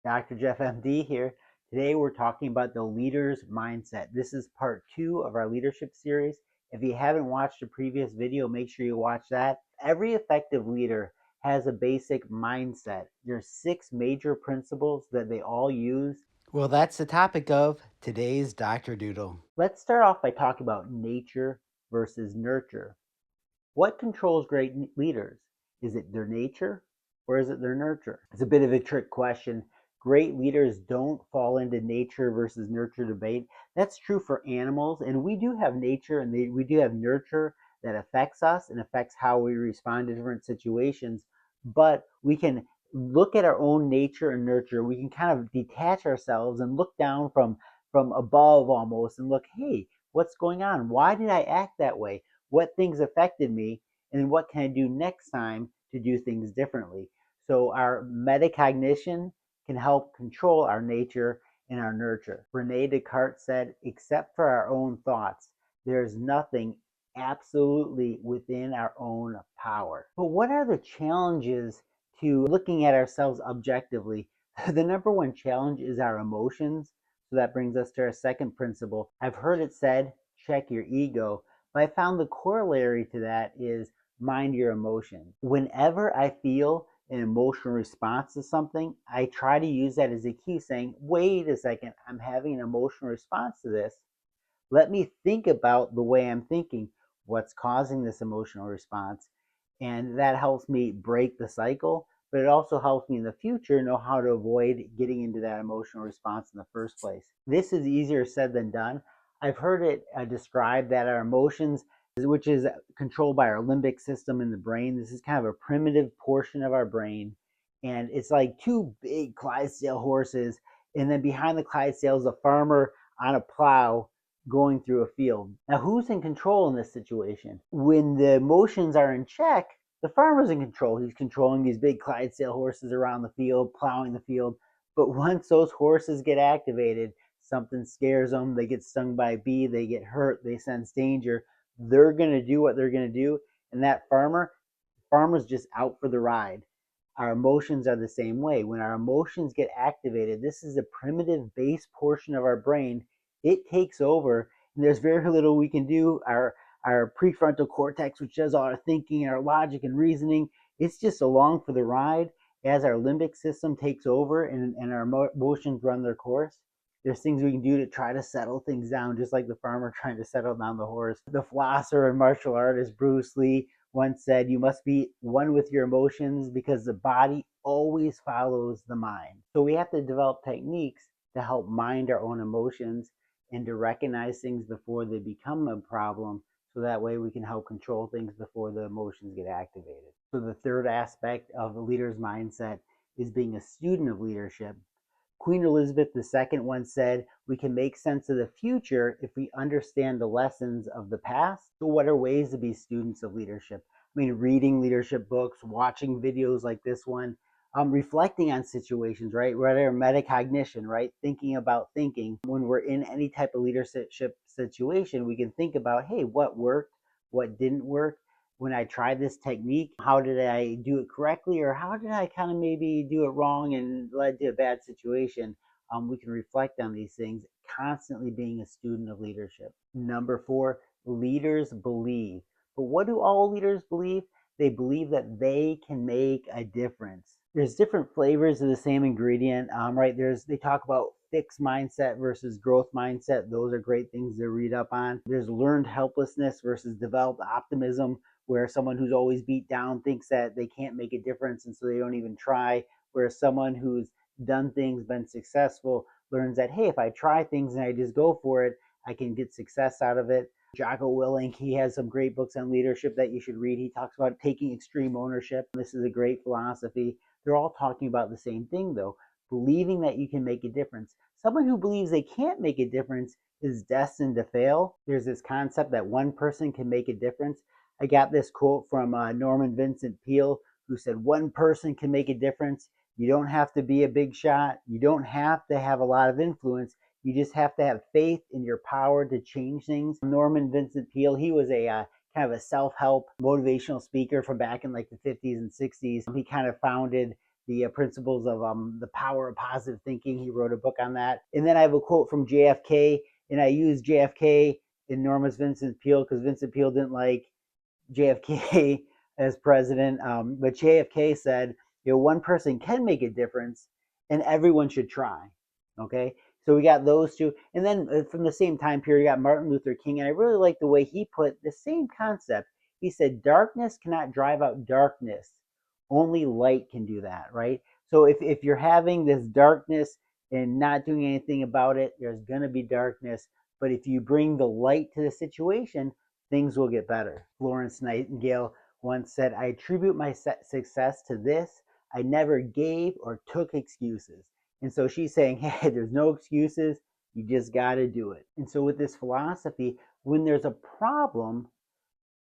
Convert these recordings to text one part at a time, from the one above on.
Dr. Jeff M.D. here. Today we're talking about the leader's mindset. This is part 2 of our leadership series. If you haven't watched the previous video, make sure you watch that. Every effective leader has a basic mindset. There's 6 major principles that they all use. Well, that's the topic of today's Dr. Doodle. Let's start off by talking about nature versus nurture. What controls great leaders? Is it their nature or is it their nurture? It's a bit of a trick question. Great leaders don't fall into nature versus nurture debate. That's true for animals, and we do have nature and we do have nurture that affects us and affects how we respond to different situations. But we can look at our own nature and nurture. We can kind of detach ourselves and look down from above almost and look, hey, what's going on? Why did I act that way? What things affected me, and then what can I do next time to do things differently. So our metacognition can help control our nature and our nurture. Rene Descartes said, except for our own thoughts, there's nothing absolutely within our own power. But what are the challenges to looking at ourselves objectively? The number one challenge is our emotions. So that brings us to our second principle. I've heard it said, check your ego. But I found the corollary to that is mind your emotions. Whenever I feel an emotional response to something, I try to use that as a cue saying, wait a second, I'm having an emotional response to this. Let me think about the way I'm thinking, what's causing this emotional response. And that helps me break the cycle, but it also helps me in the future know how to avoid getting into that emotional response in the first place. This is easier said than done. I've heard it described that our emotions, which is controlled by our limbic system in the brain, this is kind of a primitive portion of our brain. And it's like two big Clydesdale horses. And then behind the Clydesdale is a farmer on a plow going through a field. Now, who's in control in this situation? When the emotions are in check, the farmer's in control. He's controlling these big Clydesdale horses around the field, plowing the field. But once those horses get activated, something scares them, they get stung by a bee, they get hurt, they sense danger, they're going to do what they're going to do. And that farmer's just out for the ride. Our emotions are the same way. When our emotions get activated, this is a primitive base portion of our brain. It takes over, and there's very little we can do. Our prefrontal cortex, which does all our thinking, our logic and reasoning, it's just along for the ride as our limbic system takes over and our emotions run their course. There's things we can do to try to settle things down, just like the farmer trying to settle down the horse. The philosopher and martial artist Bruce Lee once said, you must be one with your emotions because the body always follows the mind. So we have to develop techniques to help mind our own emotions and to recognize things before they become a problem, so that way we can help control things before the emotions get activated. So the third aspect of the leader's mindset is being a student of leadership. Queen Elizabeth II once said, we can make sense of the future if we understand the lessons of the past. So what are ways to be students of leadership? I mean, reading leadership books, watching videos like this one, reflecting on situations, right? Rather metacognition, right? Thinking about thinking. When we're in any type of leadership situation, we can think about, hey, what worked, what didn't work. When I tried this technique, how did I do it correctly, or how did I kind of maybe do it wrong and led to a bad situation? We can reflect on these things, constantly being a student of leadership. Number 4, leaders believe. But what do all leaders believe? They believe that they can make a difference. There's different flavors of the same ingredient, right? They talk about fixed mindset versus growth mindset. Those are great things to read up on. There's learned helplessness versus developed optimism, where someone who's always beat down thinks that they can't make a difference and so they don't even try, whereas someone who's done things, been successful, learns that, hey, if I try things and I just go for it, I can get success out of it. Jocko Willink, he has some great books on leadership that you should read. He talks about taking extreme ownership. This is a great philosophy. They're all talking about the same thing, though, believing that you can make a difference. Someone who believes they can't make a difference is destined to fail. There's this concept that one person can make a difference. I got this quote from Norman Vincent Peale, who said, one person can make a difference. You don't have to be a big shot. You don't have to have a lot of influence. You just have to have faith in your power to change things. Norman Vincent Peale, he was a kind of a self-help motivational speaker from back in like the 50s and 60s. He kind of founded the principles of the power of positive thinking. He wrote a book on that. And then I have a quote from JFK, and I use JFK in Norma's Vincent Peale because Vincent Peale didn't like JFK as president. But JFK said, one person can make a difference, and everyone should try. Okay, so we got those two, and then from the same time period, we got Martin Luther King, and I really like the way he put the same concept. He said, "Darkness cannot drive out darkness; only light can do that." Right. So if you're having this darkness and not doing anything about it, there's going to be darkness. But if you bring the light to the situation, things will get better. Florence Nightingale once said, "I attribute my success to this: I never gave or took excuses." And so she's saying, hey, there's no excuses. You just got to do it. And so with this philosophy, when there's a problem,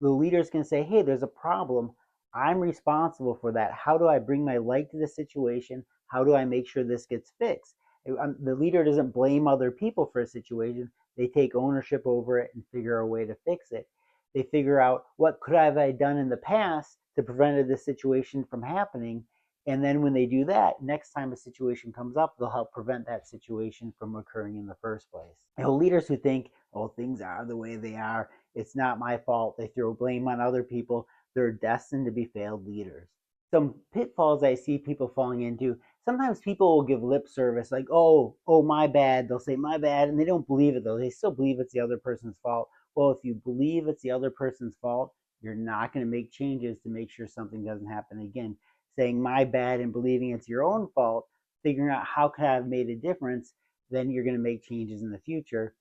the leaders can say, hey, there's a problem. I'm responsible for that. How do I bring my light to the situation? How do I make sure this gets fixed? The leader doesn't blame other people for a situation. They take ownership over it and figure a way to fix it. They figure out what could have I done in the past to prevent this situation from happening. And then when they do that, next time a situation comes up, they'll help prevent that situation from occurring in the first place. Leaders who think, oh, things are the way they are, it's not my fault, they throw blame on other people, they're destined to be failed leaders. Some pitfalls I see people falling into, sometimes people will give lip service like, oh, my bad. They'll say my bad, and they don't believe it though. They still believe it's the other person's fault. Well, if you believe it's the other person's fault, you're not going to make changes to make sure something doesn't happen again. Saying my bad and believing it's your own fault, figuring out how could I have made a difference, then you're going to make changes in the future.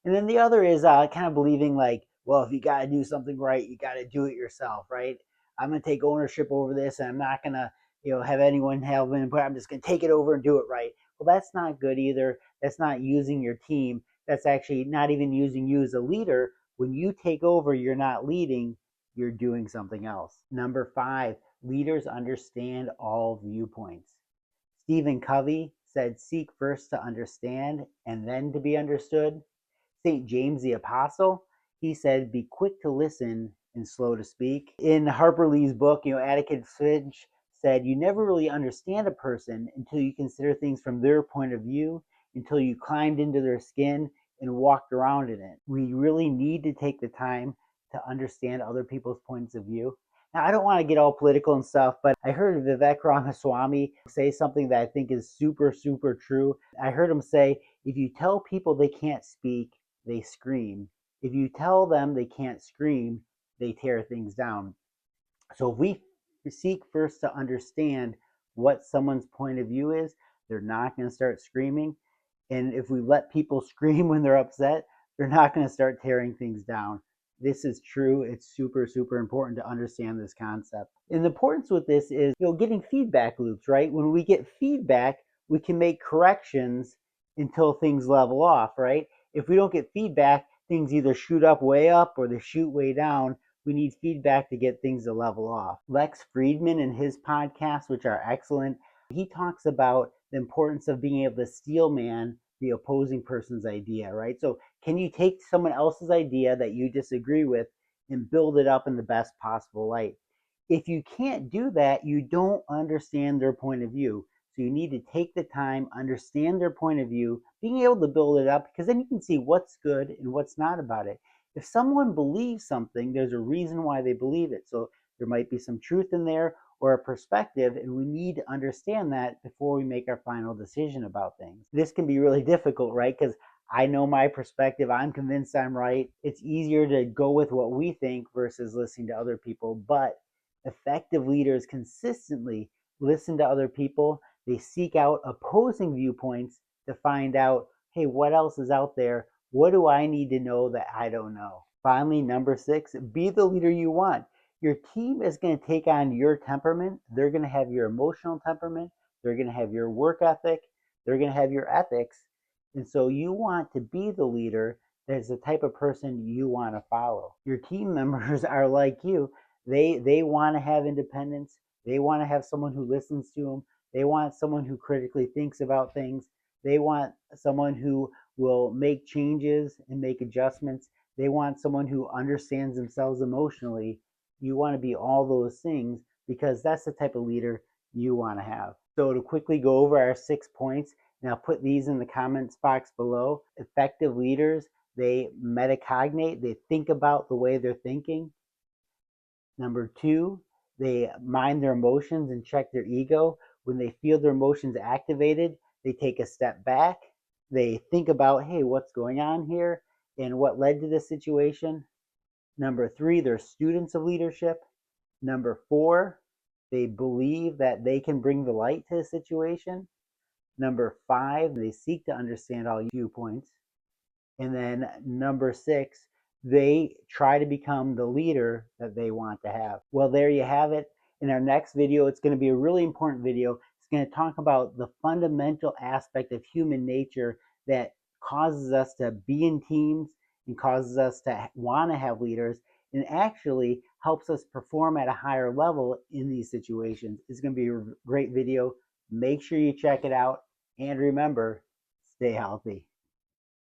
And then the other is kind of believing like, well, if you got to do something right, you got to do it yourself, right? I'm going to take ownership over this, and I'm not going to, have anyone help me, but I'm just going to take it over and do it right. Well, that's not good either. That's not using your team. That's actually not even using you as a leader. When you take over, you're not leading, you're doing something else. Number 5, leaders understand all viewpoints. Stephen Covey said, seek first to understand and then to be understood. St. James the Apostle, he said, be quick to listen and slow to speak. In Harper Lee's book, Atticus Finch said, you never really understand a person until you consider things from their point of view, until you climbed into their skin and walked around in it. We really need to take the time to understand other people's points of view. Now, I don't want to get all political and stuff, but I heard Vivek Ramaswamy say something that I think is super, super true. I heard him say, if you tell people they can't speak, they scream. If you tell them they can't scream, they tear things down. So if we seek first to understand what someone's point of view is, they're not going to start screaming. And if we let people scream when they're upset, they're not going to start tearing things down. This is true. It's super, super important to understand this concept. And the importance with this is, getting feedback loops, right? When we get feedback, we can make corrections until things level off, right? If we don't get feedback, things either shoot up way up or they shoot way down. We need feedback to get things to level off. Lex Friedman in his podcasts, which are excellent, he talks about the importance of being able to steel man the opposing person's idea, right? So can you take someone else's idea that you disagree with and build it up in the best possible light? If you can't do that, you don't understand their point of view. So you need to take the time, understand their point of view, being able to build it up, because then you can see what's good and what's not about it. If someone believes something, there's a reason why they believe it. So there might be some truth in there or a perspective, and we need to understand that before we make our final decision about things. This can be really difficult, right? Because I know my perspective. I'm convinced I'm right. It's easier to go with what we think versus listening to other people. But effective leaders consistently listen to other people. They seek out opposing viewpoints to find out, hey, what else is out there? What do I need to know that I don't know? Finally, number 6, be the leader you want. Your team is going to take on your temperament. They're going to have your emotional temperament. They're going to have your work ethic. They're going to have your ethics. And so you want to be the leader that is the type of person you want to follow. Your team members are like you. They want to have independence. They want to have someone who listens to them. They want someone who critically thinks about things. They want someone who will make changes and make adjustments. They want someone who understands themselves emotionally. You want to be all those things because that's the type of leader you want to have. So to quickly go over our 6 points, and I'll put these in the comments box below. Effective leaders, they metacognate, they think about the way they're thinking. Number two, they mind their emotions and check their ego. When they feel their emotions activated, they take a step back. They think about, hey, what's going on here and what led to this situation. Number three, they're students of leadership. Number four, they believe that they can bring the light to a situation. Number five, they seek to understand all viewpoints. And then number six, they try to become the leader that they want to have. Well, there you have it. In our next video, it's going to be a really important video. It's going to talk about the fundamental aspect of human nature that causes us to be in teams and causes us to want to have leaders and actually helps us perform at a higher level in these situations. It's going to be a great video. Make sure you check it out. And remember, stay healthy.